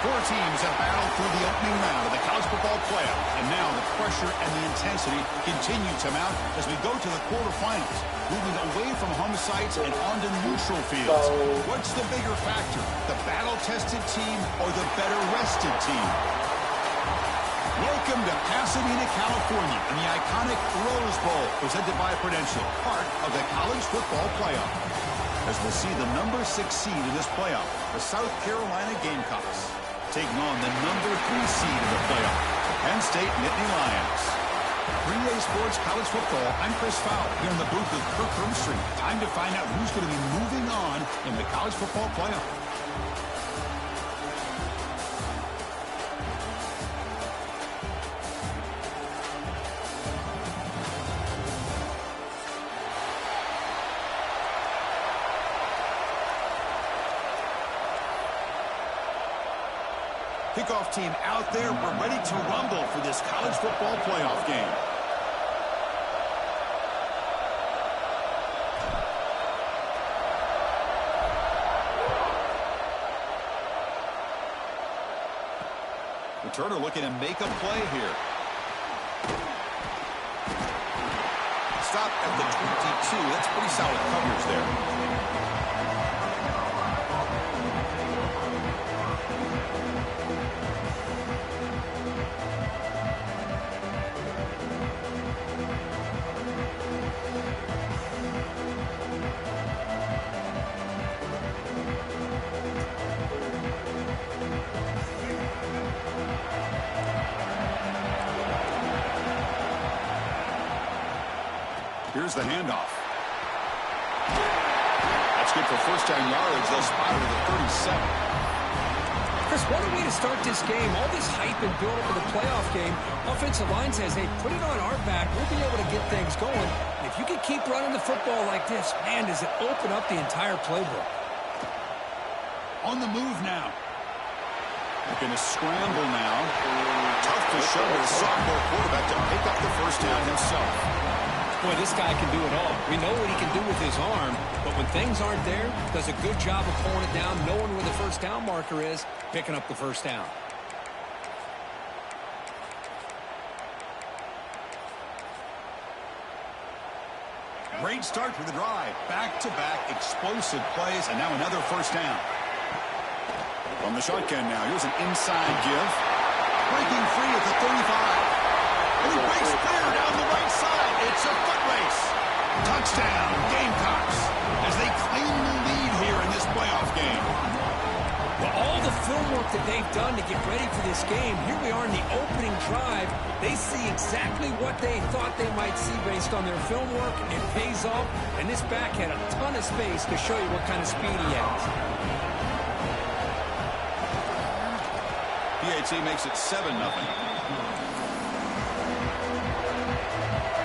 Four teams have battled through the opening round of the college football playoff, and now the pressure and the intensity continue to mount as we go to the quarterfinals, moving away from home sites and onto neutral fields. What's the bigger factor, the battle-tested team or the better-rested team? Welcome to Pasadena, California, in the iconic Rose Bowl, presented by Prudential, part of the college football playoff. As we'll see the number 6 seed in this playoff, the South Carolina Gamecocks, taking on the number 3 seed in the playoff, the Penn State Nittany Lions. 3A Sports College Football, I'm Chris Fowler, here in the booth with Kirk Hermstreet. Time to find out who's going to be moving on in the college football playoff. Kickoff team out there. We're ready to rumble for this college football playoff game. Returner looking to make a play here. Stop at the 22. That's pretty solid coverage there. Here's the handoff. That's good for first down yardage. They'll spot it at the 37. Chris, what a way to start this game. All this hype and build up of the playoff game. Offensive line says, hey, put it on our back. We'll be able to get things going. And if you can keep running the football like this, man, does it open up the entire playbook. On the move now. Looking to scramble now. Tough to show with a sophomore quarterback to pick up the first down himself. Boy, this guy can do it all. We know what he can do with his arm, but when things aren't there, does a good job of pulling it down, knowing where the first down marker is, picking up the first down. Great start for the drive. Back-to-back explosive plays, and now another first down. From the shotgun now, here's an inside give. Breaking free at the 35. And he breaks clear down the right side. It's a foot race. Touchdown, Gamecocks, as they claim the lead here in this playoff game. Well, all the film work that they've done to get ready for this game, here we are in the opening drive. They see exactly what they thought they might see based on their film work. It pays off, and this back had a ton of space to show you what kind of speed he has. PAT makes it 7-0.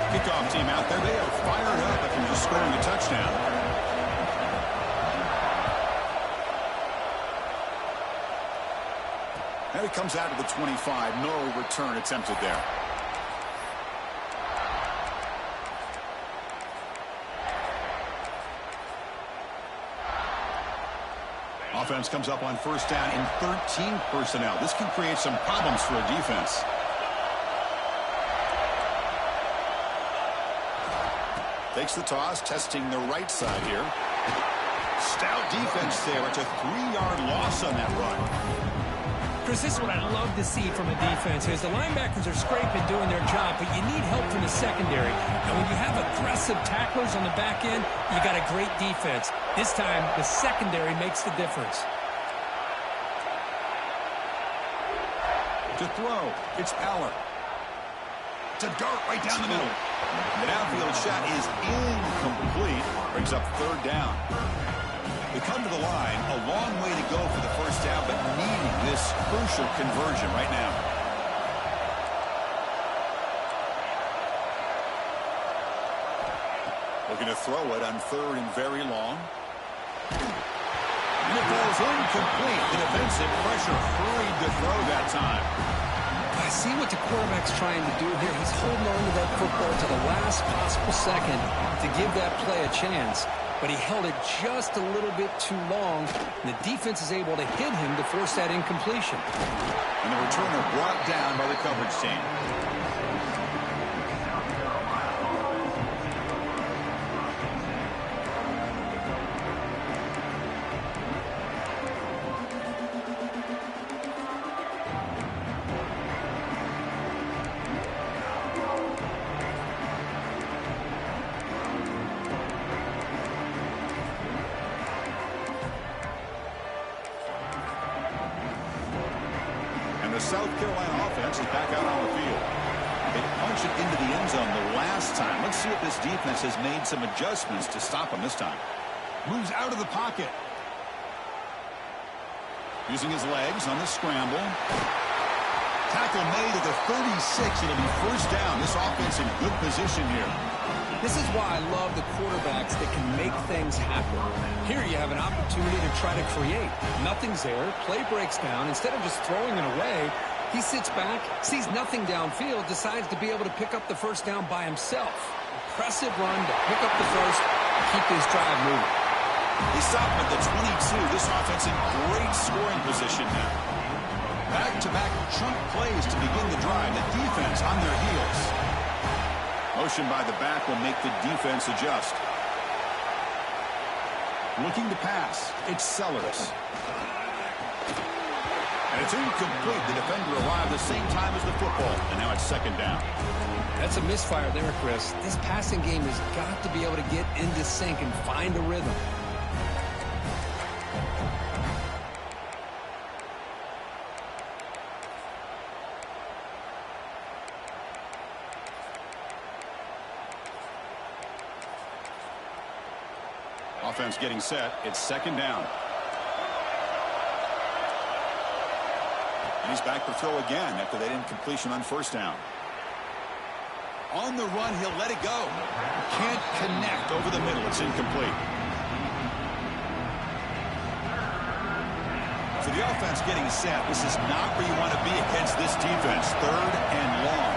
Kickoff team out there, they are fired up after just scoring a touchdown. And it comes out of the 25. No return attempted there. Offense comes up on first down in 13 personnel. This can create some problems for a defense. Takes the toss, testing the right side here. Stout defense there. It's a 3-yard loss on that run. Chris, this is what I love to see from a defense is the linebackers are scraping, doing their job, but you need help from the secondary. And when you have aggressive tacklers on the back end, you got a great defense. This time, the secondary makes the difference. To throw, it's Aller. To dart right down the middle. The downfield shot is incomplete. Brings up third down. We come to the line, a long way to go for the first down, but needing this crucial conversion right now. Looking to throw it on third and very long. And it falls incomplete. The defensive pressure hurried to throw that time. I see what the quarterback's trying to do here. He's holding on to that football to the last possible second to give that play a chance. but he held it just a little bit too long, and the defense is able to hit him to force that incompletion. And the returner brought down by the coverage team. The South Carolina offense is back out on the field. They punched it into the end zone the last time. Let's see if this defense has made some adjustments to stop him this time. Moves out of the pocket. Using his legs on the scramble. Tackle made at the 36. It'll be first down. This offense in good position here. This is why I love the quarterbacks that can make things happen. Here you have an opportunity to try to create. Nothing's there. Play breaks down. Instead of just throwing it away, he sits back, sees nothing downfield, decides to be able to pick up the first down by himself. Impressive run to pick up the first and keep this drive moving. He stopped at the 22. This offense in great scoring position now. Back-to-back chunk plays to begin the drive. The defense on their heels. Motion by the back will make the defense adjust. Looking to pass. It's Sellers. And it's incomplete. The defender arrived the same time as the football. And now it's second down. That's a misfire there, Chris. This passing game has got to be able to get into sync and find a rhythm. Offense getting set. It's second down. And he's back to throw again after that incompletion on first down. On the run, he'll let it go. Can't connect over the middle. It's incomplete. So the offense getting set. This is not where you want to be against this defense. Third and long.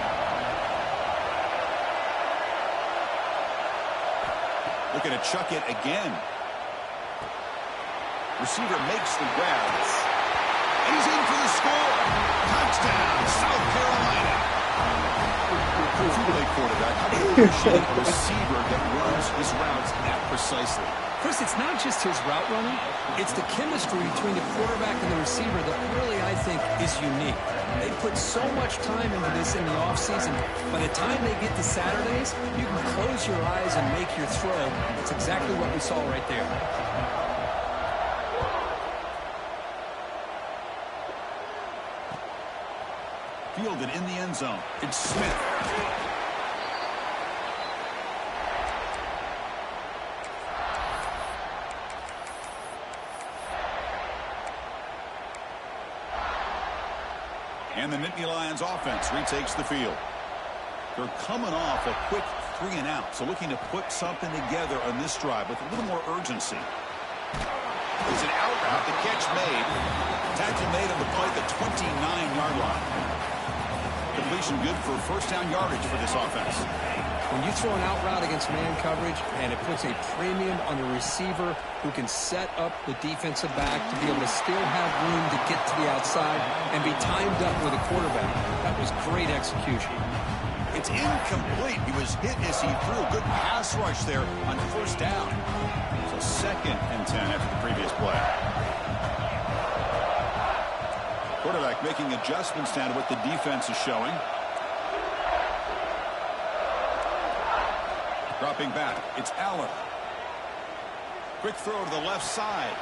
Looking to chuck it again. Receiver makes the grab. And he's in for the score. Touchdown, South Carolina. Quarterback, how do you appreciate a receiver that runs his routes that precisely? Chris, it's not just his route running. It's the chemistry between the quarterback and the receiver that really, I think, is unique. They put so much time into this in the offseason. By the time they get to Saturdays, you can close your eyes and make your throw. That's exactly what we saw right there. Fielded in the end zone. It's Smith. And the Nittany Lions offense retakes the field. They're coming off a quick 3 and out, so looking to put something together on this drive with a little more urgency. It's an out route. The catch made. Tackle made on the play at the 29-yard line. Completion good for first down yardage for this offense. When you throw an out route against man coverage, and it puts a premium on the receiver who can set up the defensive back to be able to still have room to get to the outside and be timed up with a quarterback. That was great execution. It's incomplete. He was hit as he threw a good pass rush there on first down. So second and 10 after the previous play. Quarterback making adjustments down to what the defense is showing. Dropping back. It's Allen. Quick throw to the left side.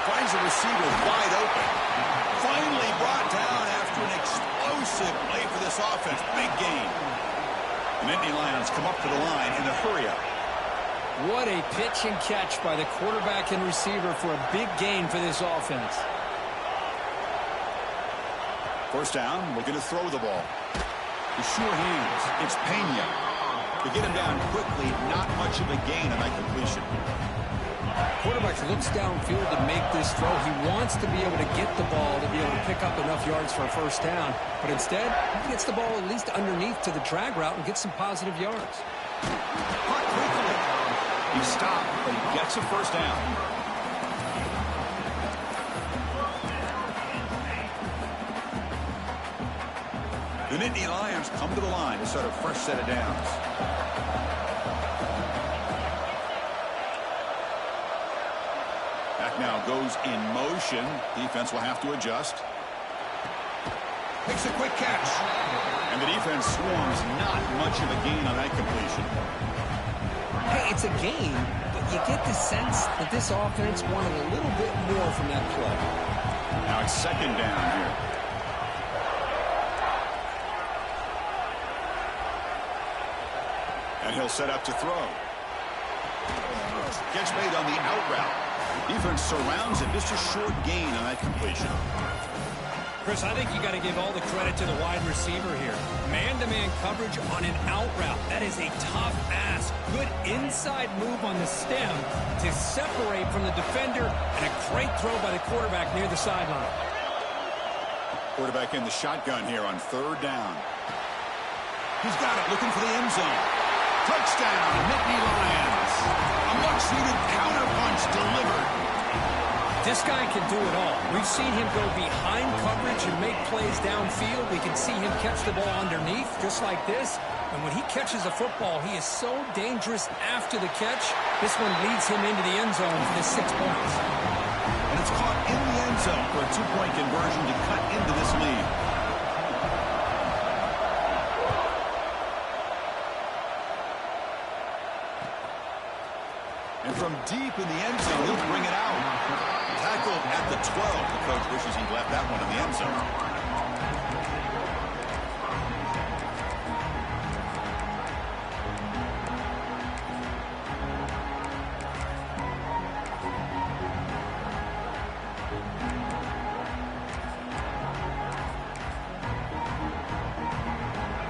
Finds the receiver wide open. Finally brought down after an explosive play for this offense. Big gain. The Nittany Lions come up to the line in a hurry-up. What a pitch and catch by the quarterback and receiver for a big gain for this offense. First down, looking to throw the ball. The sure hands. It's Pena. To get him down quickly, not much of a gain on that completion. Quarterback looks downfield to make this throw. He wants to be able to get the ball to be able to pick up enough yards for a first down. But instead, he gets the ball at least underneath to the drag route and gets some positive yards. Caught quickly. He stopped, but he gets a first down. The Nittany Lions come to the line to start a fresh set of downs. Back now goes in motion. Defense will have to adjust. Makes a quick catch. And the defense swarms. Not much of a gain on that completion. Hey, it's a gain, but you get the sense that this offense wanted a little bit more from that play. Now it's second down here. And he'll set up to throw. Gets made on the out route. Defense surrounds it. Just a short gain on that completion. Chris, I think you got to give all the credit to the wide receiver here. Man-to-man coverage on an out route. That is a tough ask. Good inside move on the stem to separate from the defender, and a great throw by the quarterback near the sideline. Quarterback in the shotgun here on third down. He's got it, looking for the end zone. Touchdown, Nittany Lions. A much-needed counterpunch delivered. This guy can do it all. We've seen him go behind coverage and make plays downfield. We can see him catch the ball underneath, just like this. And when he catches a football, he is so dangerous after the catch. This one leads him into the end zone for the 6 points. And it's caught in the end zone for a 2-point conversion to cut into this lead. And from deep in the end zone, he'll bring it out. Tackled at the 12. The coach wishes he'd left that one in the end zone.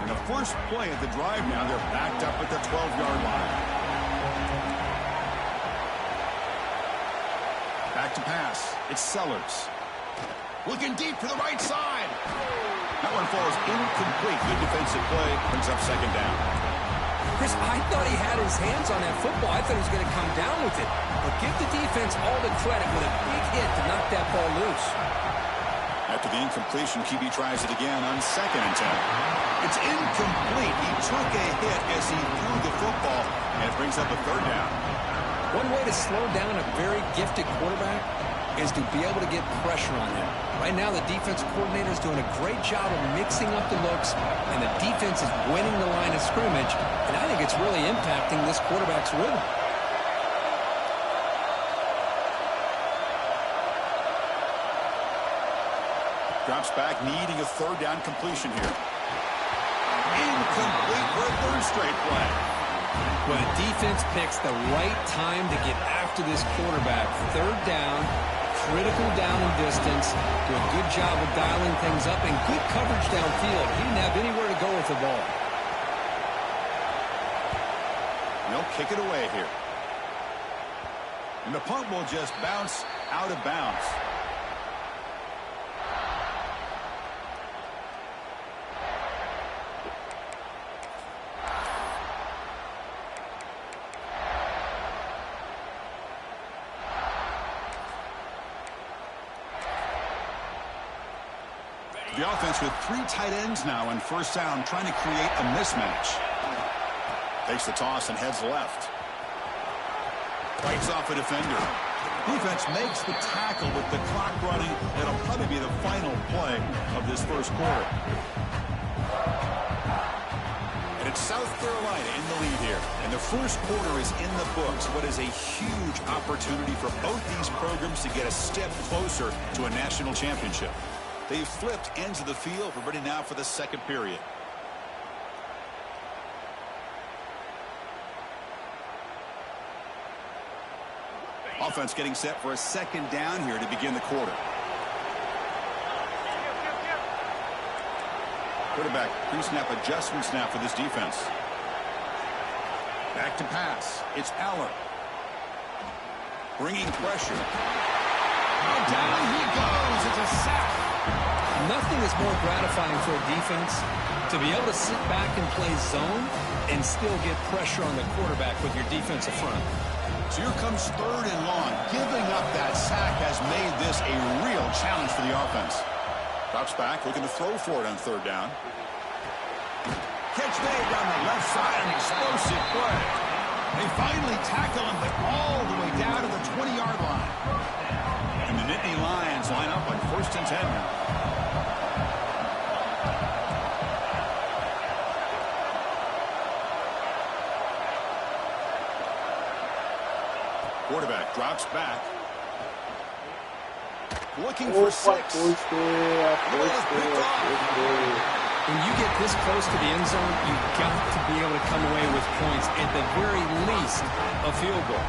And the first play of the drive now, they're backed up at the 12-yard line. Back to pass. It's Sellers. Looking deep for the right side. That one falls incomplete. Good defensive play. Brings up second down. Chris, I thought he had his hands on that football. I thought he was going to come down with it. But give the defense all the credit with a big hit to knock that ball loose. After the incompletion, QB tries it again on second and 10. It's incomplete. He took a hit as he threw the football, and it brings up a third down. One way to slow down a very gifted quarterback is to be able to get pressure on him. Right now, the defensive coordinator is doing a great job of mixing up the looks, and the defense is winning the line of scrimmage, and I think it's really impacting this quarterback's rhythm. Drops back, needing a third down completion here. Incomplete for a third straight play. When a defense picks the right time to get after this quarterback, third down, critical down and distance, do a good job of dialing things up, and good coverage downfield. He didn't have anywhere to go with the ball. And they'll kick it away here. And the punt will just bounce out of bounds. The offense with 3 tight ends now on first down, trying to create a mismatch. Takes the toss and heads left. Fights off a defender. Defense makes the tackle with the clock running. It'll probably be the final play of this first quarter. And it's South Carolina in the lead here. And the first quarter is in the books. What is a huge opportunity for both these programs to get a step closer to a national championship. They've flipped ends of the field. We're ready now for the second period. Offense getting set for a second down here to begin the quarter. Quarterback pre-snap adjustment snap for this defense. Back to pass. It's Aller. Bringing pressure. Oh, down he goes. It's a sack. Nothing is more gratifying for a defense to be able to sit back and play zone and still get pressure on the quarterback with your defensive front. So here comes 3rd and long. Giving up that sack has made this a real challenge for the offense. Drops back, looking to throw for it on 3rd down. Catch made down the left side, an explosive play. They finally tackle him, but all the way down to the 20-yard line. And the Nittany Lions line up on 1st and 10 now. Quarterback drops back. Looking for 6. When you get this close to the end zone, you've got to be able to come away with points, at the very least a field goal.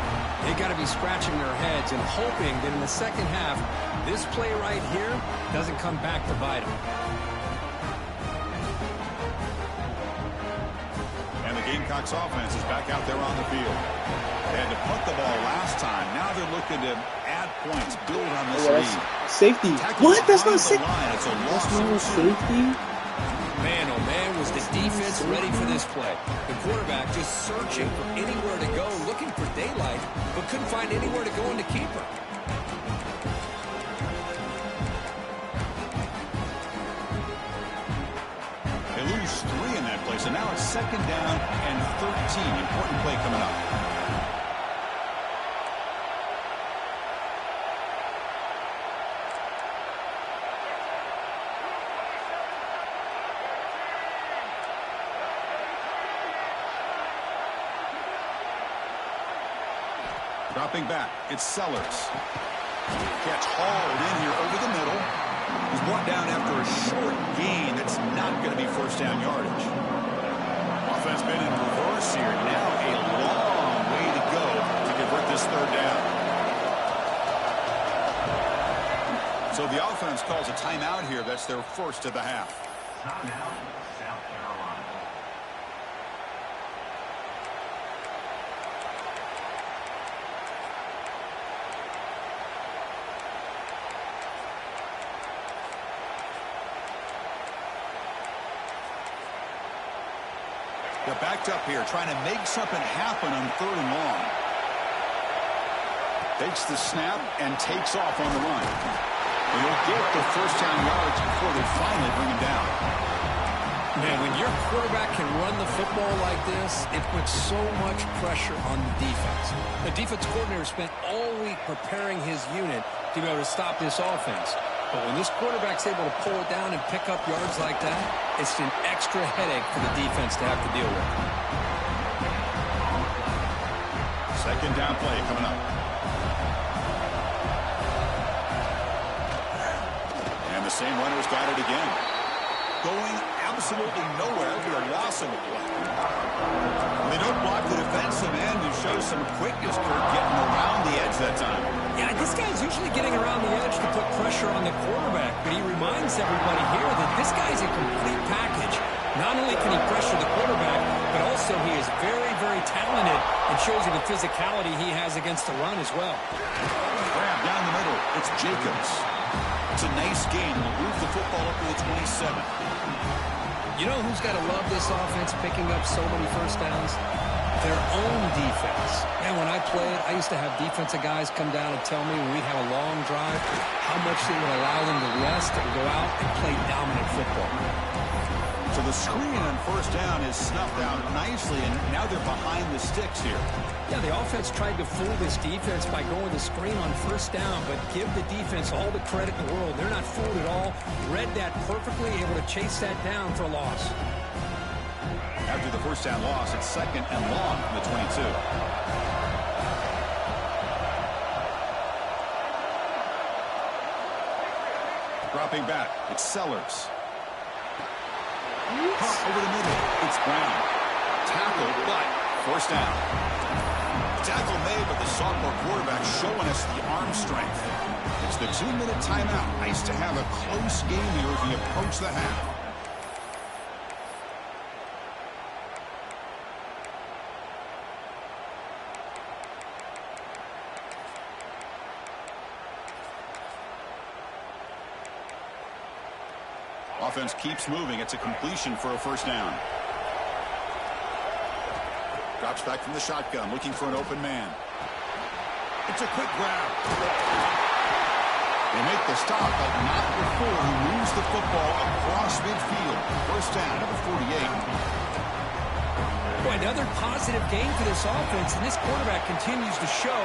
They got to be scratching their heads and hoping that in the second half, this play right here doesn't come back to bite them. And the Gamecocks offense is back out there on the field. They had to punt the ball last time. Now they're looking to add points, build on this lead. Safety. What? That's not safety. That's not safety. Man, oh man, was the defense ready for this play. The quarterback just searching for anywhere to go, looking for daylight, but couldn't find anywhere to go into keeper. They lose 3 in that play, so now it's 2nd down and 13. Important play coming up. Dropping back, it's Sellers. Catch hauled in here over the middle. He's brought down after a short gain that's not going to be 1st down yardage. Offense been in reverse here. Now a long way to go to convert this 3rd down. So the offense calls a timeout here. That's their 1st of the half. Timeout, South Carolina. They're backed up here, trying to make something happen on 3rd and long. Takes the snap and takes off on the run. They'll get the 1st down yards before they finally bring him down. Man, when your quarterback can run the football like this, it puts so much pressure on the defense. The defense coordinator spent all week preparing his unit to be able to stop this offense. But when this quarterback's able to pull it down and pick up yards like that, it's an extra headache for the defense to have to deal with. 2nd down play coming up. And the same runner's got it again. Going absolutely nowhere for a loss of a play. They don't block the defensive end and show some quickness, Kurt, getting around the edge that time. Yeah, this guy's usually getting around the edge to put pressure on the quarterback, but he reminds everybody here that this guy's a complete package. Not only can he pressure the quarterback, but also he is very, very talented and shows you the physicality he has against the run as well. Grab down the middle. It's Jacobs. It's a nice game. They'll move the football up to the 27. You know who's got to love this offense picking up so many 1st downs? Their own defense. And when I played, I used to have defensive guys come down and tell me when we have a long drive how much they would allow them to rest and go out and play dominant football. So the screen on 1st down is snuffed out nicely, and now they're behind the sticks here. Yeah, the offense tried to fool this defense by going the screen on 1st down, but give the defense all the credit in the world. They're not fooled at all. Read that perfectly, able to chase that down for a loss. After the 1st down loss, it's 2nd and long from the 22. Dropping back, it's Sellers. Pump over the middle, it's Brown. Tackle, but 1st down. Tackle made, but the sophomore quarterback showing us the arm strength. It's the 2-minute timeout. Nice to have a close game here as we approach the half. Offense keeps moving. It's a completion for a first down. Drops back from the shotgun, looking for an open man. It's a quick grab. They make the stop, but not before he moves the football across midfield. First down, number 48. Boy, another positive game for this offense, and this quarterback continues to show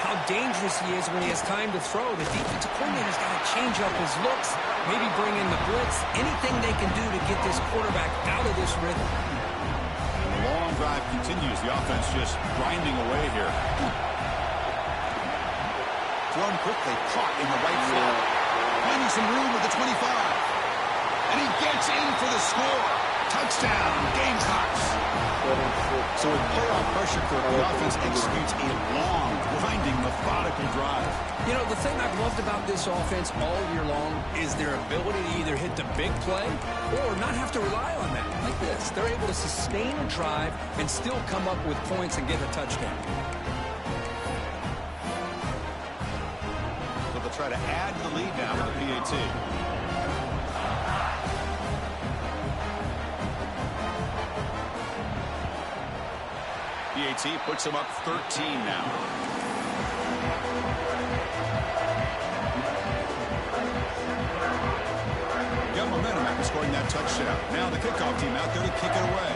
how dangerous he is when he has time to throw. The defensive coordinator's got to change up his looks, maybe bring in the blitz, anything they can do to get this quarterback out of this rhythm. The long drive continues. The offense just grinding away here. Thrown quickly, caught in the right slot. Finding some room with the 25. And he gets in for the score. Touchdown, Gamecocks. So with playoff pressure, the offense executes a long, grinding, methodical drive. You know, the thing I've loved about this offense all year long is their ability to either hit the big play or not have to rely on that. Like this, they're able to sustain a drive and still come up with points and get a touchdown. So they'll try to add to the lead now with the PAT. PAT puts him up 13 now. Got momentum after scoring that touchdown. Now the kickoff team out there to kick it away.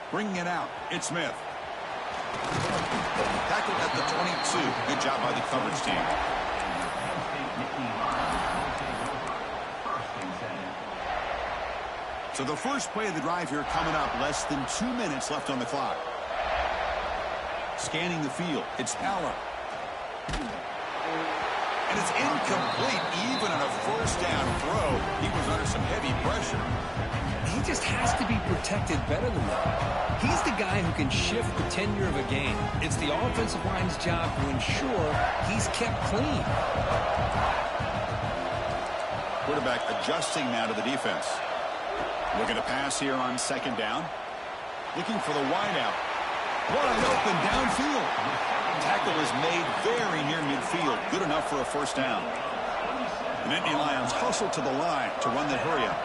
Bringing it out, it's Smith. Tackled at the 22. Good job by the coverage team. So the first play of the drive here coming up. Less than 2 minutes left on the clock. Scanning the field. It's Aller. And it's incomplete. Even on a first down throw, he was under some heavy pressure. He just has to be protected better than that. He's the guy who can shift the tenure of a game. It's the offensive line's job to ensure he's kept clean. Quarterback adjusting now to the defense. Looking to pass here on second down. Looking for the wideout. Wide open downfield. Tackle is made very near midfield. Good enough for a first down. The Nittany Lions hustle to the line to run the hurry up.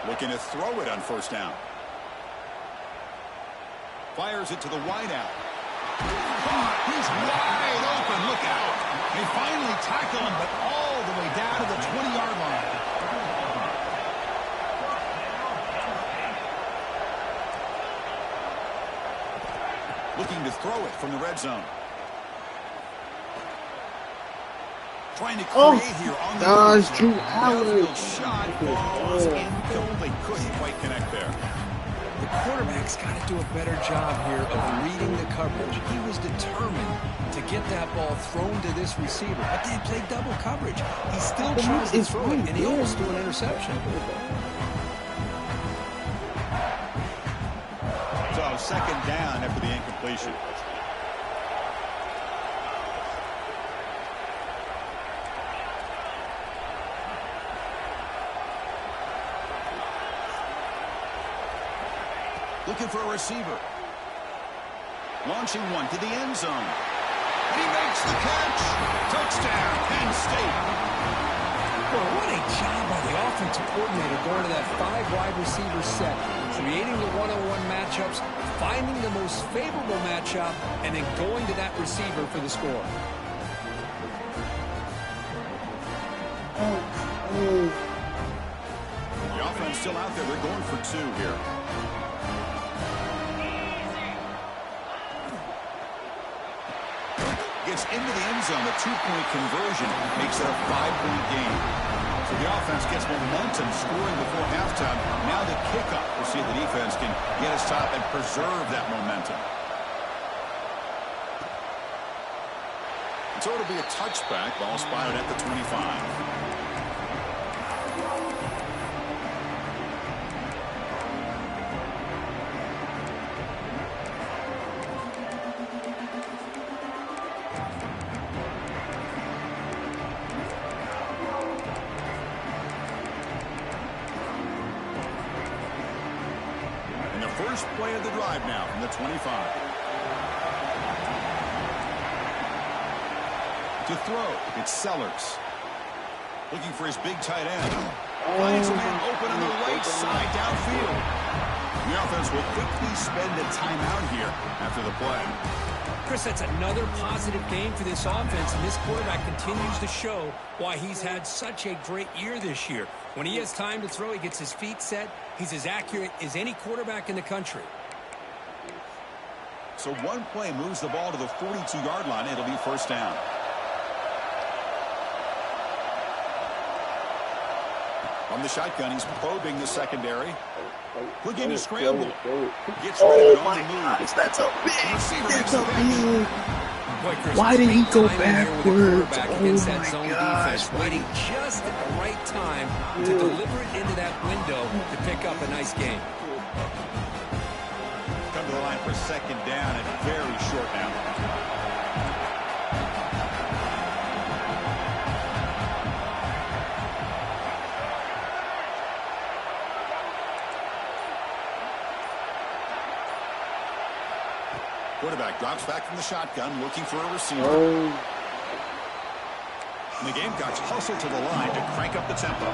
Looking to throw it on first down. Fires it to the wideout. He's wide open. Look out. They finally tackle him, but all the way down to the 20-yard line. Looking to throw it from the red zone. Trying to create here on the outfield shot. Falls incomplete. Couldn't quite connect there. The quarterback's got to do a better job here of reading the coverage. He was determined to get that ball thrown to this receiver, but they played double coverage. He still tries to throw it, and he almost threw an interception. So second down after the incompletion. Looking for a receiver. Launching one to the end zone. And he makes the catch. Touchdown, Penn State. Well, what a job by the offensive coordinator going to that 5-wide receiver set, creating the one-on-one matchups, finding the most favorable matchup, and then going to that receiver for the score. The offense still out there. They're going for two here. Gets into the end zone. A 2-point conversion makes it a 5-point game. So the offense gets momentum scoring before halftime. Now the kickoff. We'll see if the defense can get a stop and preserve that momentum. And so it'll be a touchback. Ball spotted at the 25. first play of the drive now from the 25. To throw, it's Sellers. Looking for his big tight end. Finds a man open on the right side downfield. The offense will quickly spend a timeout here after the play. Chris, that's another positive game for this offense, and this quarterback continues to show why he's had such a great year this year. When he has time to throw, he gets his feet set. He's as accurate as any quarterback in the country. So one play moves the ball to the 42-yard line. It'll be first down. From the shotgun, he's probing the secondary. Looking to scramble. Gets rid of it on the move. Gosh, that's a big. Boy, Chris, Why did he go great timing there with the backwards? quarterback Oh against that my zone gosh, defense, waiting just at the right time to deliver it into that window to pick up a nice game. Come to the line for second down and very short now. Quarterback drops back from the shotgun, looking for a receiver. And the Gamecocks hustle to the line to crank up the tempo.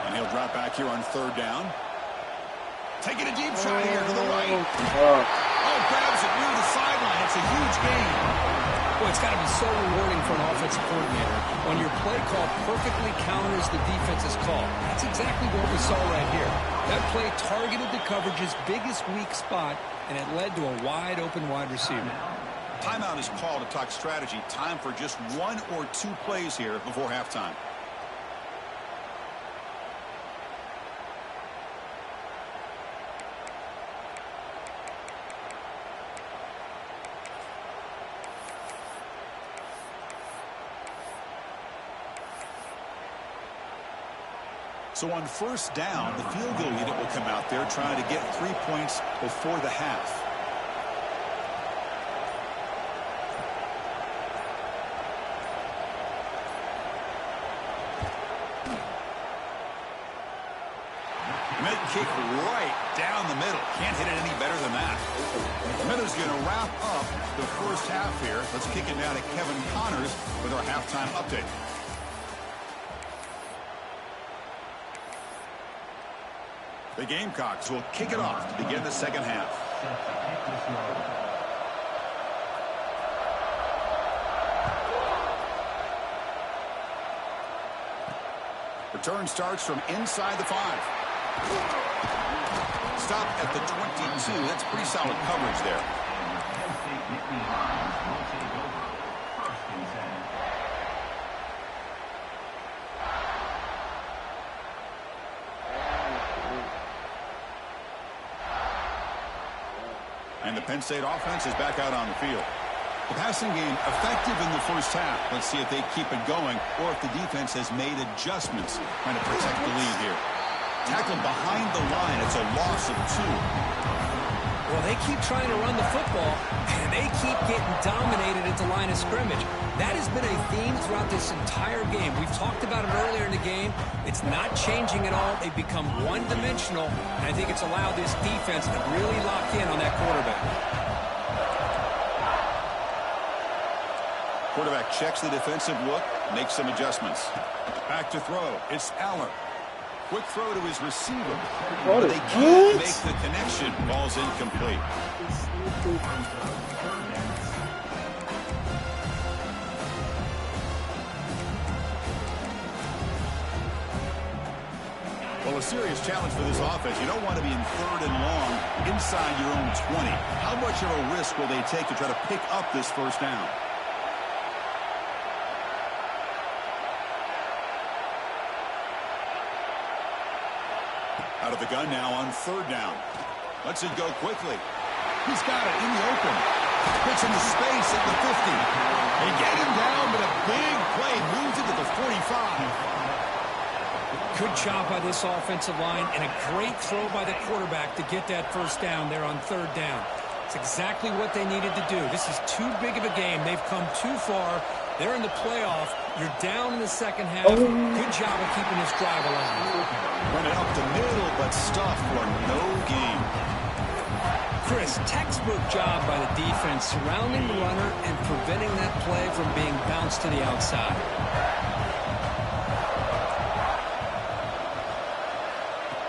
And he'll drop back here on third down. Taking a deep shot here to the right. Oh, grabs it near the sideline. It's a huge gain. Boy, it's got to be so rewarding for an offensive coordinator when your play call perfectly counters the defense's call. That's exactly what we saw right here. That play targeted the coverage's biggest weak spot, and it led to a wide-open wide receiver. Timeout is called to talk strategy. Time for just one or two plays here before halftime. So on first down, the field goal unit will come out there trying to get 3 points before the half. Mid kick right down the middle. Can't hit it any better than that. Miller's going to wrap up the first half here. Let's kick it down to Kevin Connors with our halftime update. The Gamecocks will kick it off to begin the second half. Return starts from inside the 5. Stop at the 22. That's pretty solid coverage there. And the Penn State offense is back out on the field. The passing game effective in the first half. Let's see if they keep it going or if the defense has made adjustments trying to protect the lead here. Tackled behind the line. It's a loss of 2. Well, they keep trying to run the football, and they keep getting dominated at the line of scrimmage. That has been a theme throughout this entire game. We've talked about it earlier in the game. It's not changing at all. They've become one-dimensional, and I think it's allowed this defense to really lock in on that quarterback. Quarterback checks the defensive look, makes some adjustments. Back to throw. It's Aller. Quick throw to his receiver. But they can't make the connection. Ball's incomplete. Well, a serious challenge for this offense. You don't want to be in third and long inside your own 20. How much of a risk will they take to try to pick up this first down? Out of the gun now on third down. Lets it go quickly. He's got it in the open. Puts him in space at the 50. They get him down, but a big play moves it to the 45. Good job by this offensive line and a great throw by the quarterback to get that first down there on third down. It's exactly what they needed to do. This is too big of a game. They've come too far. They're in the playoff. You're down in the second half. Good job of keeping this drive alive. Running up the middle, but stuff for no gain. Chris, textbook job by the defense surrounding the runner and preventing that play from being bounced to the outside.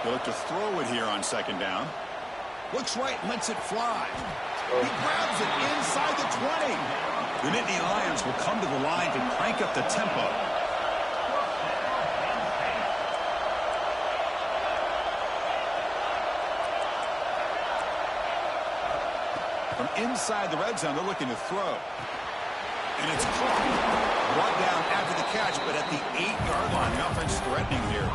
They look to throw it here on second down. Looks right, lets it fly. He grabs it inside the 20. The Nittany Lions will come to the line to crank up the tempo. From inside the red zone, they're looking to throw. And it's caught. Brought down after the catch, but at the 8-yard line, the offense threatening here.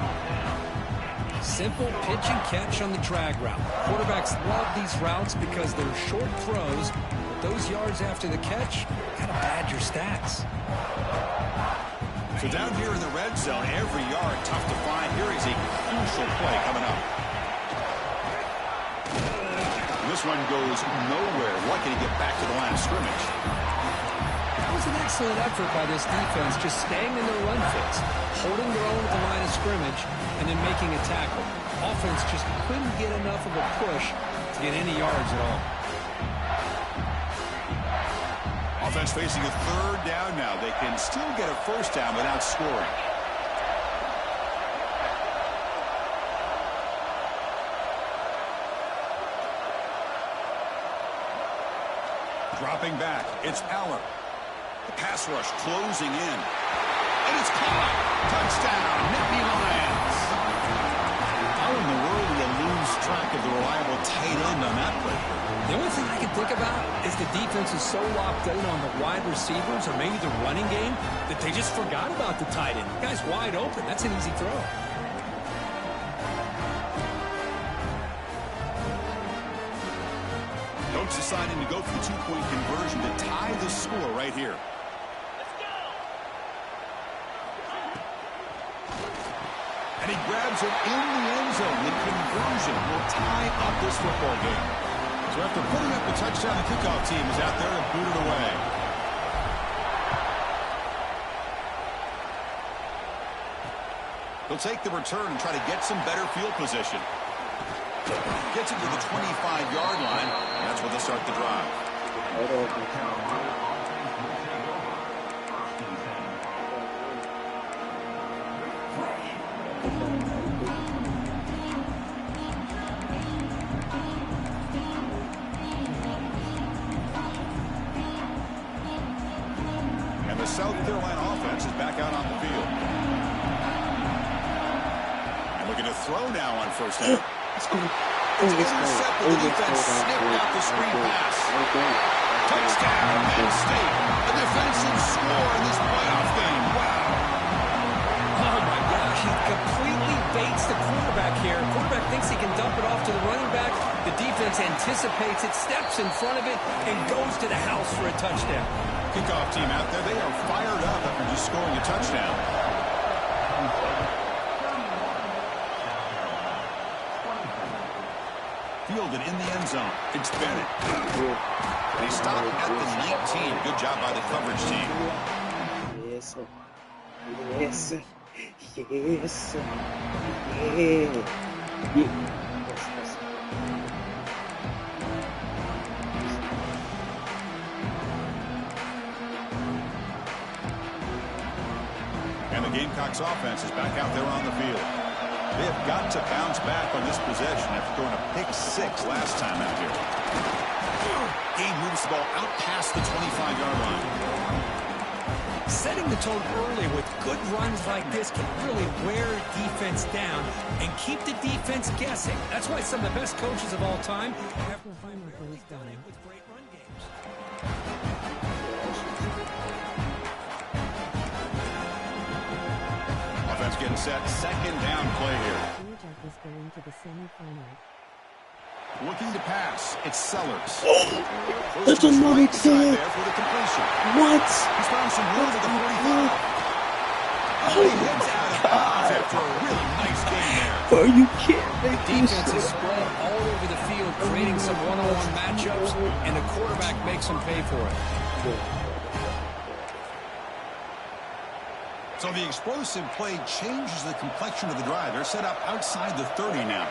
Simple pitch and catch on the drag route. Quarterbacks love these routes because they're short throws, but those yards after the catch gotta pad your stats. So down here in the red zone, every yard tough to find. Here is a crucial play coming up. And this one goes nowhere. Lucky to get back to the line of scrimmage. That was an excellent effort by this defense, just staying in their run fits, holding their own at the line of scrimmage, and then making a tackle. Offense just couldn't get enough of a push to get any yards at all. Offense facing a third down now. They can still get a first down without scoring. Dropping back, it's Aller. The pass rush closing in. And it's caught. Touchdown, Nittany Lions. How in the world do you lose track of the reliable tight end on that play? The only thing I can think about is the defense is so locked in on the wide receivers or maybe the running game that they just forgot about the tight end. The guy's wide open. That's an easy throw. Coach deciding to go for the two-point conversion to tie the score right here. And he grabs it in the end zone. The conversion will tie up this football game. So after putting up the touchdown, the kickoff team is out there and boot it away. He'll take the return and try to get some better field position. Gets it to the 25-yard line, and that's where they'll start the drive. And the South Carolina offense is back out on the field. And looking to throw now on first down. Let's go. It's intercepted. The defense snipped out the screen pass. Touchdown, Penn State. A defensive score in this playoff game. Wow. Oh, my gosh. He completely baits the quarterback here. Quarterback thinks he can dump it off to the running back. The defense anticipates it, steps in front of it, and goes to the house for a touchdown. Kickoff team out there. They are fired up after just scoring a touchdown. Fielded in the end zone. It's Bennett. They stop at the 19. Good job by the coverage team. Yes, sir. Yes, sir. Yes, sir. Yeah. Yes, And the Gamecocks offense is back out there on the field. They have got to bounce back on this possession after throwing a pick-6 last time out here. Game moves the ball out past the 25-yard line. Setting the tone early with good runs like this can really wear a defense down and keep the defense guessing. That's why some of the best coaches of all time have primarily done it with great run games. Offense getting set. Second down play here. Is going to the semi-final. Looking to pass. It's Sellers. That's another thing. There for the completion. What? He's found some room at the 45. Oh, he heads out of bounds after a really nice game there. Bro, you can't make this Defense is spread all over the field, creating some one-on-one matchups, and the quarterback makes them pay for it. So the explosive play changes the complexion of the drive. They're set up outside the 30 now.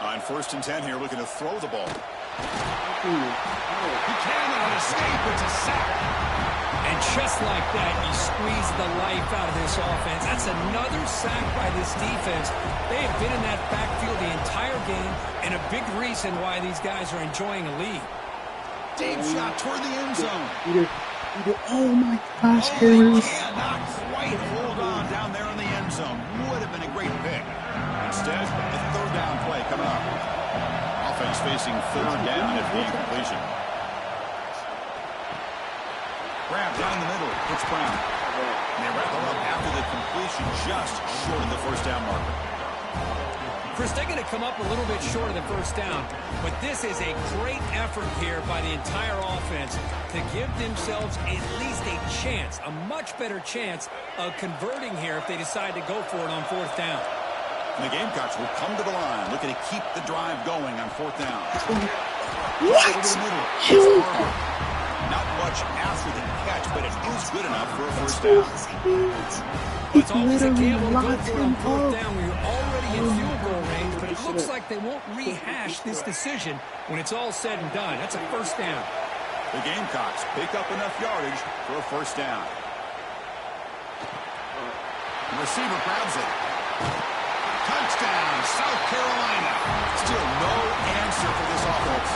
On 1st and 10 here, looking to throw the ball. He cannot escape. It's a sack. And just like that, you squeeze the life out of this offense. That's another sack by this defense. They have been in that backfield the entire game, and a big reason why these guys are enjoying a lead. Deep shot toward the end zone. Oh my gosh, They Harris. cannot quite hold on down there in the end zone. Would have been a great pick. Instead, a 3rd down play coming up. Offense facing 3rd down at the completion. Grab down the middle. It's Brown. And they wrap it up after the completion, just short of the 1st down marker. Chris, they're going to come up a little bit short of the 1st down, but this is a great effort here by the entire offense to give themselves at least a chance, a much better chance of converting here if they decide to go for it on 4th down. And the Gamecocks will come to the line, looking to keep the drive going on 4th down. What? Over the middle. You. Not much after the catch, but it is good enough for a 1st down. It's always a literally gamble to go locked for it on him 4th up. down when you're already in field goal range, but it looks like they won't rehash this decision when it's all said and done. That's a 1st down. The Gamecocks pick up enough yardage for a 1st down. The receiver grabs it. Touchdown, South Carolina. Still no answer for this offense.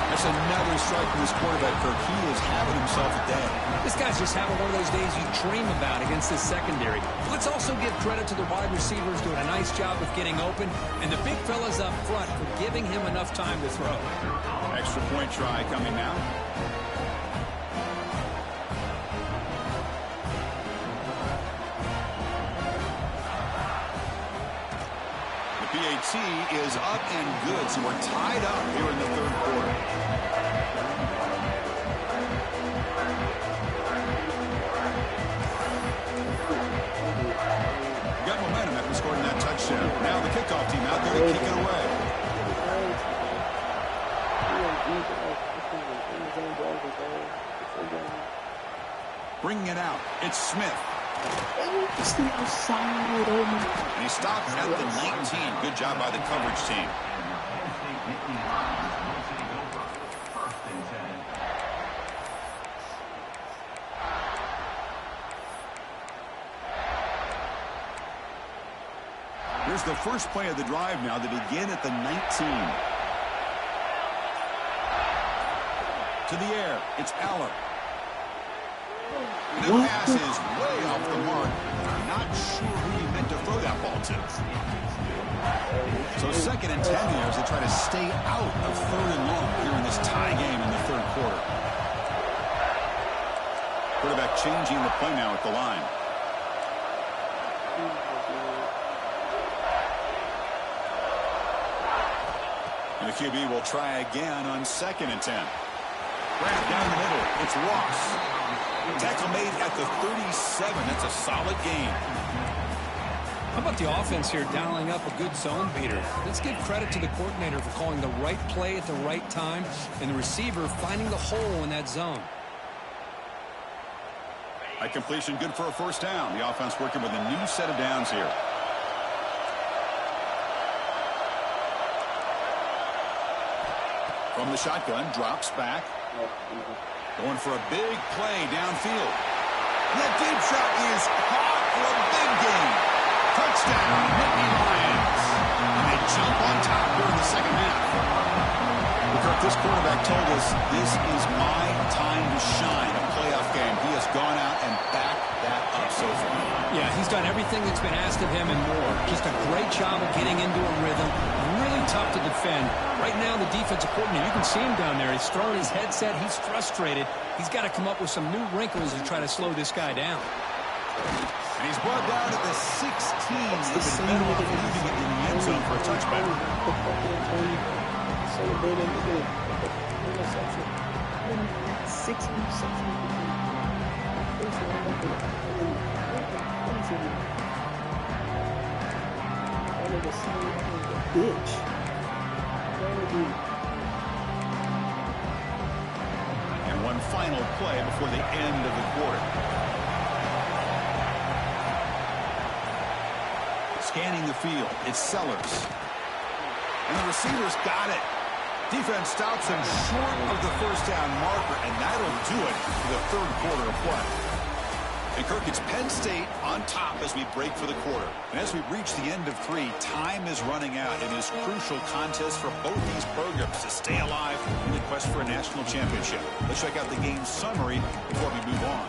That's another strike from this quarterback, Kirk. He is having himself a day. This guy's just having one of those days you dream about against this secondary. Let's also give credit to the wide receivers doing a nice job of getting open, and the big fellas up front for giving him enough time to throw. Extra point try coming now. The PAT is up and good, so we're tied up here in the 3rd quarter. Got momentum after scoring that touchdown. Now the kickoff team out there to kick it away. Bringing it out, it's Smith. It's the outside. Oh my. And he stopped at the 19. Good job by the coverage team. Here's the first play of the drive now. They begin at the 19. To the air, it's Aller. The pass is way off the mark. Not sure who he meant to throw that ball to. So 2nd and 10 here as they try to stay out of 3rd and long here in this tie game in the 3rd quarter. Quarterback changing the play now at the line. And the QB will try again on 2nd and 10. Grab down the middle. It's Ross. Tackle made at the 37. That's a solid gain. How about the offense here dialing up a good zone beater? Let's give credit to the coordinator for calling the right play at the right time and the receiver finding the hole in that zone. A completion good for a 1st down. The offense working with a new set of downs here. From the shotgun, drops back. Going for a big play downfield. And that deep shot is caught for a big gain. Touchdown, Nittany Lions. And they jump on top here in the 2nd half. Kirk, this quarterback told us this is my time to shine. A playoff game. He has gone out and backed that up so far. Yeah, he's done everything that's been asked of him and more. Just a great job of getting into a rhythm. Really tough to defend. Right now, the defensive coordinator, you can see him down there. He's throwing his headset. He's frustrated. He's got to come up with some new wrinkles to try to slow this guy down. And he's brought down at the 16. He's been better off leaving it in the end zone for a touchback. Celebrating today. Interception. 6 interceptions. Bitch. And one final play before the end of the quarter. Scanning the field, it's Sellers. And the receivers got it. Defense stops him short of the first down marker, and that'll do it for the third quarter of play. And Kirk, it's Penn State on top as we break for the quarter. And as we reach the end of 3, time is running out in this crucial contest for both these programs to stay alive in the quest for a national championship. Let's check out the game summary before we move on.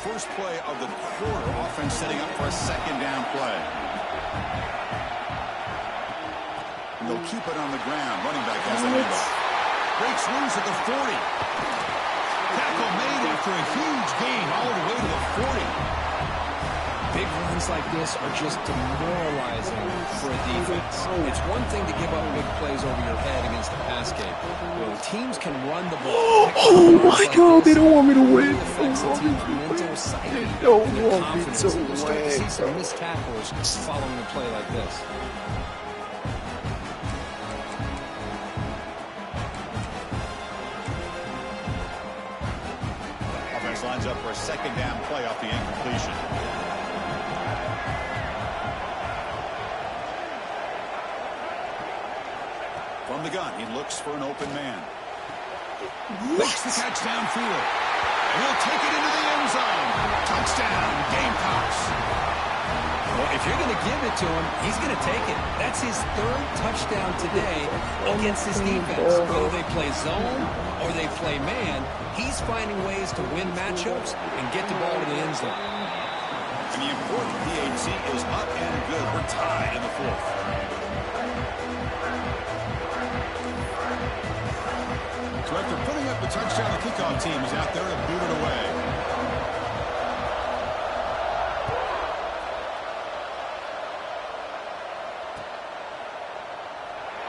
First play of the quarter. Offense setting up for a second down play. And they'll keep it on the ground. Running back has the handoff. Breaks loose at the 40. Tackle made after a huge gain all the way to the 40. Big runs like this are just demoralizing for a defense. It's one thing to give up big plays over your head against the pass game. When teams can run the ball. Oh my God, they don't want me to win. They don't want me to win. See some missed tackles following a play like this. Offense lines up for a second down play off the incompletion. From the gun, he looks for an open man. Makes the catch downfield. And he'll take it into the end zone. Touchdown, Gamecocks. Well, if you're going to give it to him, he's going to take it. That's his third touchdown today against this defense. Whether they play zone or they play man, he's finding ways to win matchups and get the ball to the end zone. And the important PAT is up and good. We're tied in the fourth. So after putting up the touchdown, the kickoff team is out there to boot it away.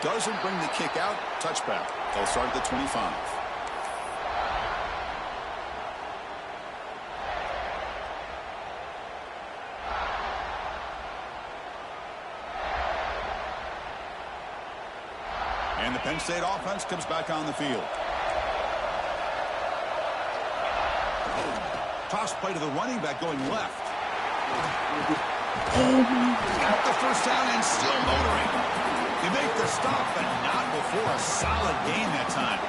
Doesn't bring the kick out. Touchback. They'll start at the 25. And the Penn State offense comes back on the field. Toss play to the running back going left. Got the first down and still motoring. You make the stop, but not before a solid gain that time.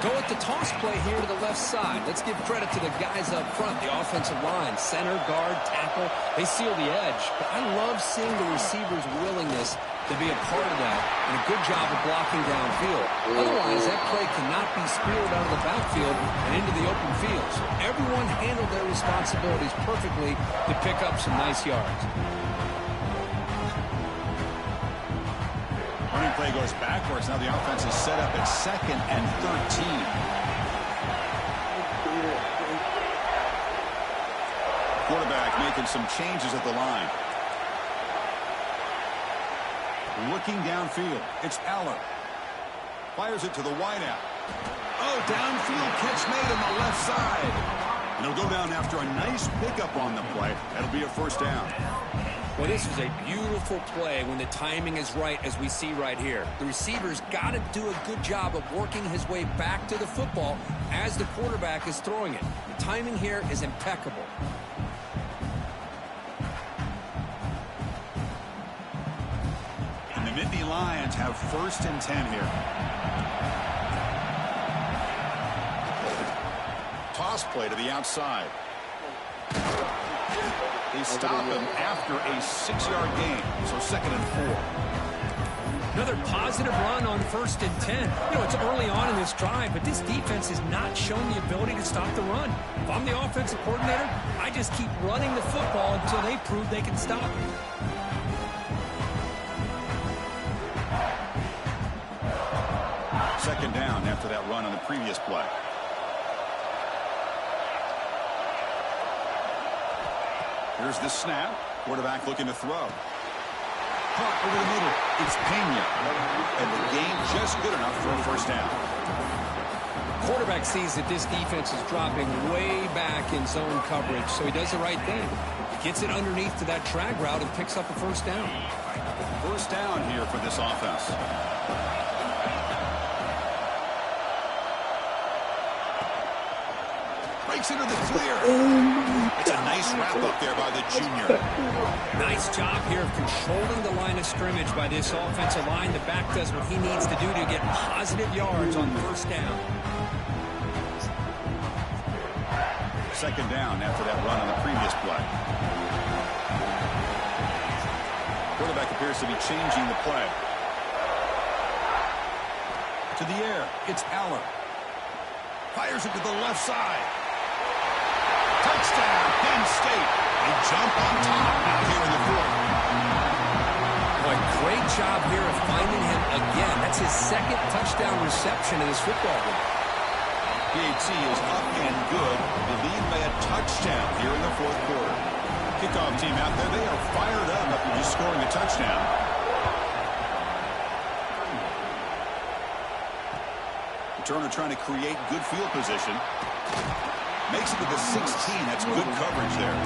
Go at the toss play here to the left side. Let's give credit to the guys up front, the offensive line, center, guard, tackle. They seal the edge. But I love seeing the receiver's willingness to be a part of that and a good job of blocking downfield. Otherwise, that play cannot be speared out of the backfield and into the open field. So everyone handled their responsibilities perfectly to pick up some nice yards. Running play goes backwards. Now the offense is set up at 2nd and 13. Quarterback making some changes at the line. Looking downfield. It's Aller. Fires it to the wideout. Oh, downfield catch made on the left side. And he'll go down after a nice pickup on the play. That'll be a first down. Well, this is a beautiful play when the timing is right, as we see right here. The receiver's got to do a good job of working his way back to the football as the quarterback is throwing it. The timing here is impeccable. And the Nittany Lions have 1st and 10 here. Toss play to the outside. They stop him after a 6-yard gain, so 2nd and 4. Another positive run on 1st and 10. You know, it's early on in this drive, but this defense has not shown the ability to stop the run. If I'm the offensive coordinator, I just keep running the football until they prove they can stop it. second down after that run on the previous play. Here's the snap. Quarterback looking to throw. Caught over the middle. It's Pena. And the game just good enough for a first down. Quarterback sees that this defense is dropping way back in zone coverage, so he does the right thing. Gets it underneath to that drag route and picks up a first down. First down here for this offense. Breaks into the clear. It's a nice wrap up there by the junior. Nice job here of controlling the line of scrimmage by this offensive line. The back does what he needs to do to get positive yards on first down. Second down after that run on the previous play. Quarterback appears to be changing the play. To the air, it's Aller. Fires it to the left side. Touchdown, Penn State. They jump on top now here in the fourth. Boy, great job here of finding him again. That's his second touchdown reception in this football game. PAT is up and good. The lead by a touchdown here in the fourth quarter. Kickoff team out there, they are fired up after just scoring a touchdown. Returner trying to create good field position. Makes it to the 16. That's good coverage there.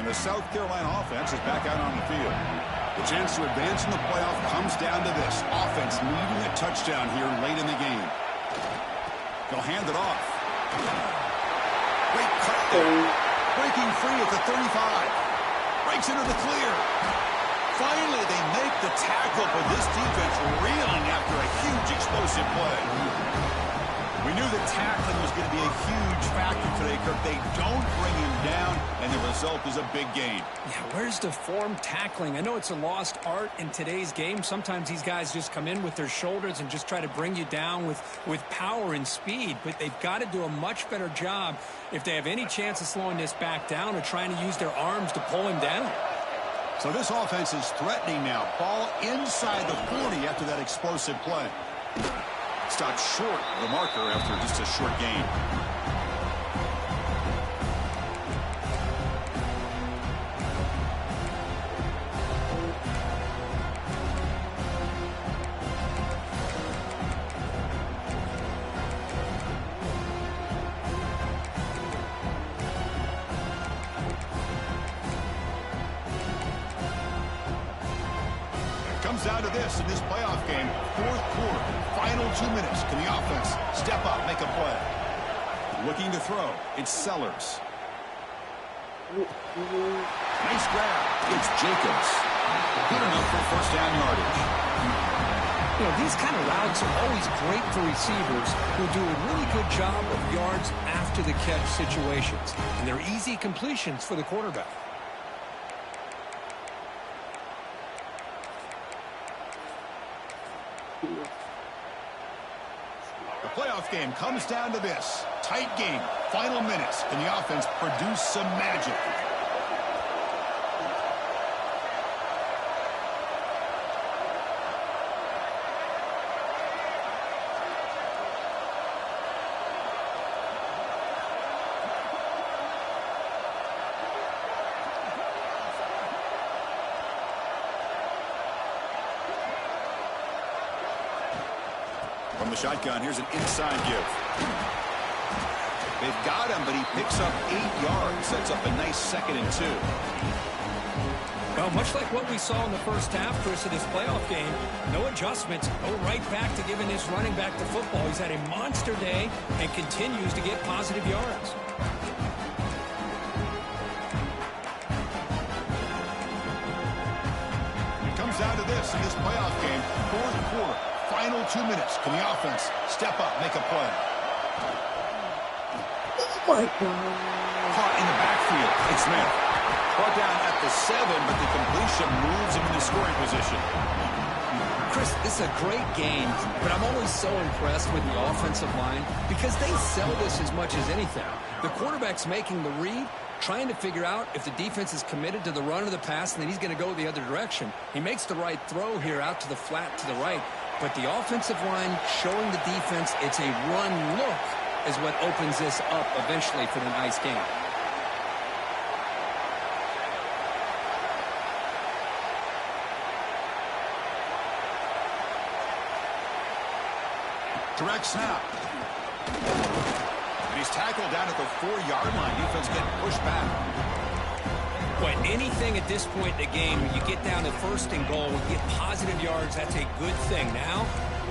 The South Carolina offense is back out on the field. The chance to advance in the playoff comes down to this. Offense needing a touchdown here late in the game. They'll hand it off. Great cut there. Breaking free at the 35. Breaks into the clear. Finally, they make the tackle, but this defense reeling after a huge explosive play. We knew that tackling was going to be a huge factor today, Kirk. They don't bring him down, and the result is a big gain. Yeah, where's the form tackling? I know it's a lost art in today's game. Sometimes these guys just come in with their shoulders and just try to bring you down with power and speed, but they've got to do a much better job if they have any chance of slowing this back down or trying to use their arms to pull him down. So this offense is threatening now. Ball inside the 40 after that explosive play. Stopped short of the marker after just a short gain. Comes down to this in this playoff game, fourth quarter, final 2 minutes. Can the offense step up, make a play? Looking to throw, it's Sellers. Nice grab, it's Jacobs. Good enough for first down yardage. You know, these kind of routes are always great for receivers who do a really good job of yards after the catch situations. And they're easy completions for the quarterback. The playoff game comes down to this. Tight game, final minutes. Can the offense produce some magic? From the shotgun, here's an inside give. They've got him, but he picks up 8 yards. Sets up a nice 2nd and 2. Well, much like what we saw in the first half, Chris, of this playoff game, no adjustments, go right back to giving this running back the football. He's had a monster day and continues to get positive yards. It comes down to this in this playoff game, fourth quarter. Final 2 minutes. Can the offense step up, make a play? my God. Caught in the backfield. It's Smith. Brought down at the 7, but the completion moves him into scoring position. Chris, this is a great game, but I'm always so impressed with the offensive line because they sell this as much as anything. The quarterback's making the read, trying to figure out if the defense is committed to the run or the pass, and then he's going to go the other direction. He makes the right throw here out to the flat to the right, but the offensive line showing the defense it's a run look is what opens this up eventually for the nice game. Direct snap. And he's tackled down at the 4-yard line. Defense getting pushed back. But anything at this point in the game, when you get down to 1st and goal, you get positive yards, that's a good thing. Now,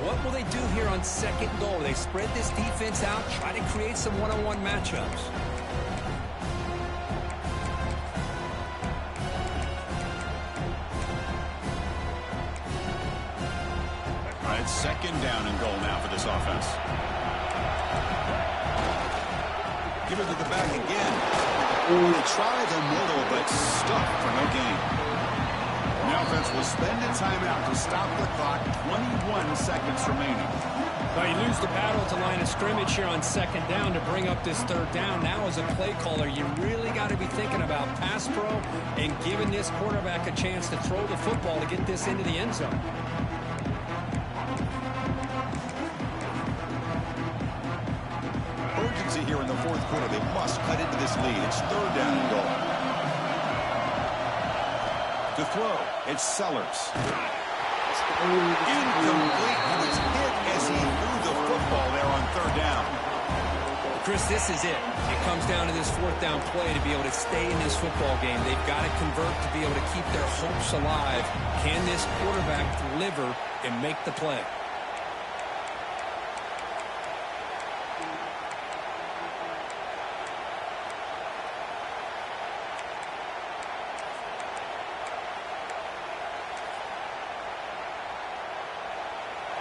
what will they do here on 2nd and goal? They spread this defense out, try to create some one-on-one matchups. All right, 2nd down and goal now for this offense. Give it to the back again. They try the middle, but stuck for no gain. The offense will spend a timeout to stop the clock. 21 seconds remaining. Well, you lose the battle at the line of scrimmage here on 2nd down to bring up this 3rd down. Now, as a play caller, you really got to be thinking about pass pro and giving this quarterback a chance to throw the football to get this into the end zone. Urgency here in the 4th quarter. They must cut into this lead. It's 3rd down and goal. To throw, it's Sellers. Incomplete. He was hit as he threw the football there on 3rd down. Chris, this is it. It comes down to this 4th down play to be able to stay in this football game. They've got to convert to be able to keep their hopes alive. Can this quarterback deliver and make the play?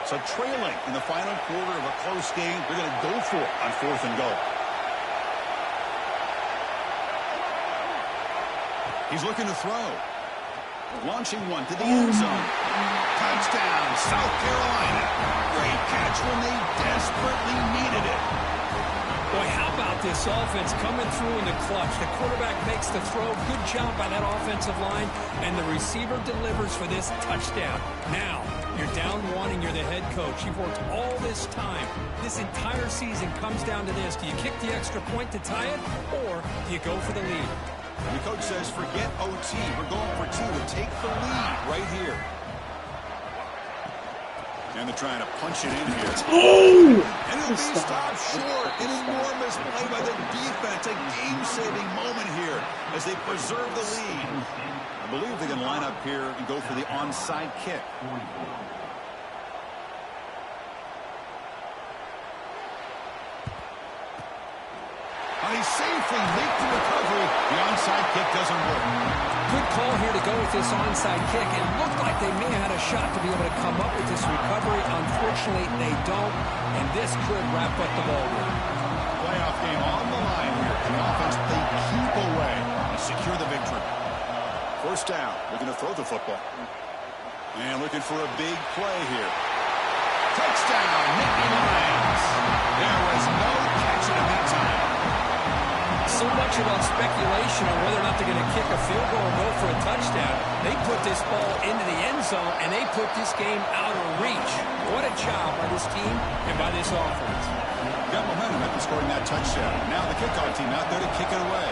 So trailing in the final quarter of a close game, they're going to go for it on 4th and goal. He's looking to throw. Launching one to the end zone. Touchdown, South Carolina. Great catch when they desperately needed it. Boy, how about this offense coming through in the clutch? The quarterback makes the throw. Good job by that offensive line. And the receiver delivers for this touchdown. Now, you're down 1 and you're the head coach. You've worked all this time. This entire season comes down to this. Do you kick the extra point to tie it, or do you go for the lead? And the coach says, forget OT. We're going for 2 to take the lead right here. And they're trying to punch it in here. Oh! And it'll be stopped short. An enormous play by the defense. A game-saving moment here as they preserve the lead. I believe they can line up here and go for the onside kick. And he safely makes the recovery. The onside kick doesn't work. Good call here to go with this onside kick. It looked like they may have had a shot to be able to come up with this recovery. Unfortunately, they don't, and this could wrap up the ball game. Playoff game on the line here. And the offense, they keep away and secure the victory. 1st down, looking to throw the football. And looking for a big play here. Touchdown, Nittany Lions. There was no catching him that time. So much about speculation on whether or not they're going to kick a field goal or go for a touchdown. They put this ball into the end zone, and they put this game out of reach. What a job by this team and by this offense. Got momentum after scoring that touchdown. Now the kickoff team out there to kick it away.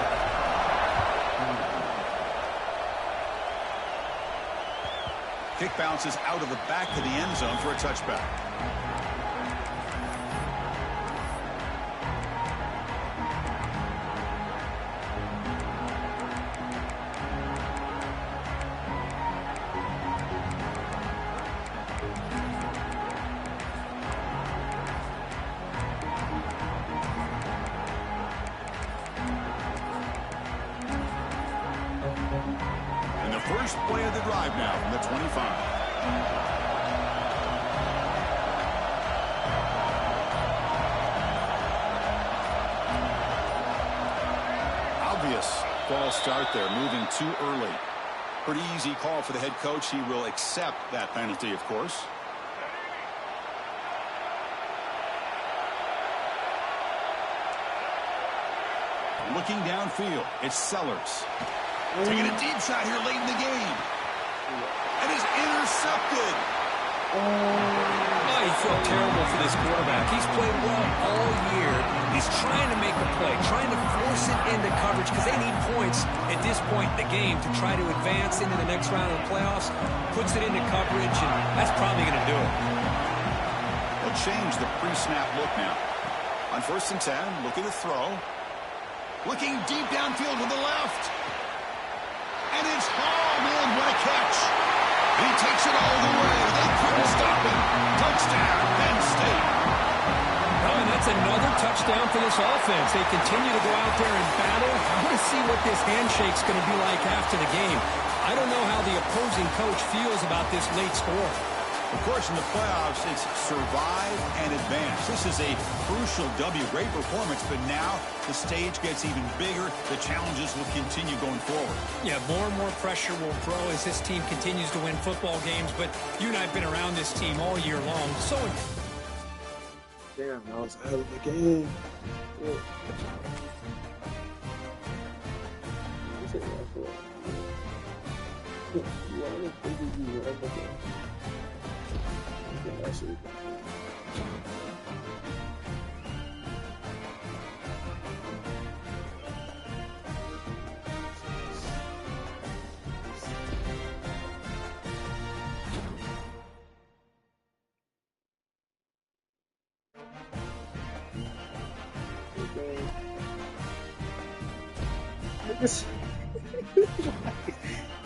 Kick bounces out of the back of the end zone for a touchback. And the first play of the drive now from the 25. False start there, moving too early. Pretty easy call for the head coach. He will accept that penalty, of course. Looking downfield, it's Sellers. Taking a deep shot here late in the game. And is intercepted. Oh, you feel terrible for this quarterback. He's played well all year. He's trying to make a play, trying to force it into coverage because they need points at this point in the game to try to advance into the next round of the playoffs. Puts it into coverage, and that's probably going to do it. They'll change the pre-snap look now. On 1st and 10, looking to throw. Looking deep downfield to the left. And it's hauled in. What a catch. He takes it all the way. They couldn't stop him. Touchdown, Penn State. Oh, and that's another touchdown for this offense. They continue to go out there and battle. I want to see what this handshake's going to be like after the game. I don't know how the opposing coach feels about this late score. Of course, in the playoffs, it's survive and advance. This is a crucial W. Great performance, but now the stage gets even bigger. The challenges will continue going forward. Yeah, more and more pressure will grow as this team continues to win football games, but you and I have been around this team all year long. So, damn, I was out of the game. Yeah.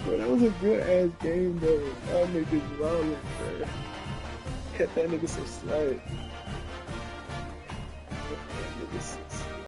Bro, that was a good ass game though. Y'all niggas rolling, bro. Kept that nigga so slight.